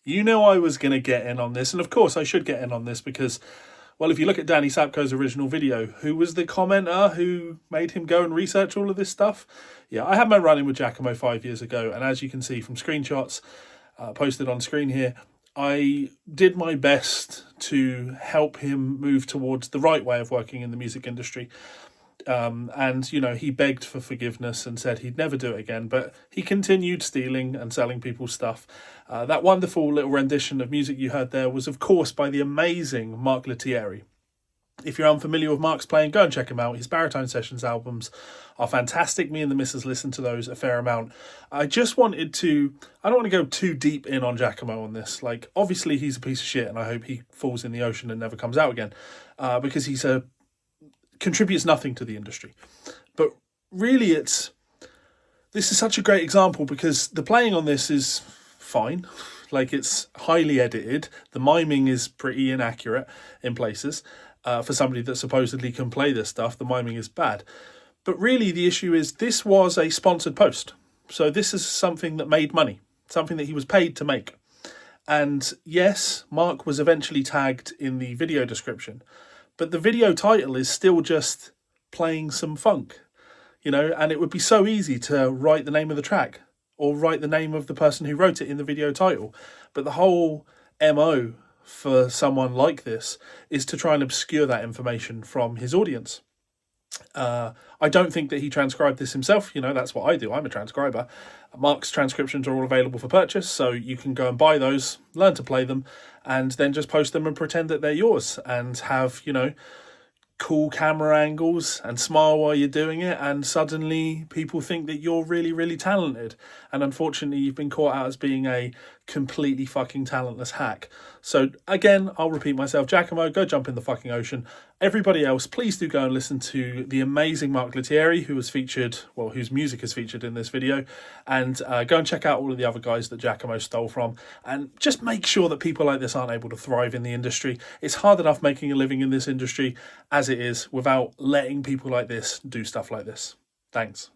You know I was going to get in on this, and of course I should get in on this because, well, if you look at Danny Sapko's original video, who was the commenter who made him go and research all of this stuff? Yeah, I had my run-in with Giacomo 5 years ago, and as you can see from screenshots posted on screen here, I did my best to help him move towards the right way of working in the music industry. And, you know, he begged for forgiveness and said he'd never do it again, but he continued stealing and selling people's stuff. That wonderful little rendition of music you heard there was, of course, by the amazing Mark Lettieri. If you're unfamiliar with Mark's playing, go and check him out. His Baritone Sessions albums are fantastic. Me and the missus listen to those a fair amount. I don't want to go too deep in on Giacomo on this. Like, obviously he's a piece of shit and I hope he falls in the ocean and never comes out again, because he's contributes nothing to the industry. But really this is such a great example because the playing on this is fine. Like, it's highly edited. The miming is pretty inaccurate in places. For somebody that supposedly can play this stuff, the miming is bad. But really the issue is this was a sponsored post. So this is something that made money, something that he was paid to make. And yes, Mark was eventually tagged in the video description, but the video title is still just playing some funk, you know, and it would be so easy to write the name of the track or write the name of the person who wrote it in the video title. But the whole MO for someone like this is to try and obscure that information from his audience. I don't think that he transcribed this himself. You know, that's what I do. I'm a transcriber. Mark's transcriptions are all available for purchase, so you can go and buy those, learn to play them, and then just post them and pretend that they're yours and have, you know, cool camera angles and smile while you're doing it, and suddenly people think that you're really, really talented. And unfortunately, you've been caught out as being a completely fucking talentless hack. So again, I'll repeat myself. Giacomo, go jump in the fucking ocean. Everybody else, please do go and listen to the amazing Mark Lettieri, who was featured, well, whose music is featured in this video, and go and check out all of the other guys that Giacomo stole from, and just make sure that people like this aren't able to thrive in the industry. It's hard enough making a living in this industry as it is without letting people like this do stuff like this. Thanks.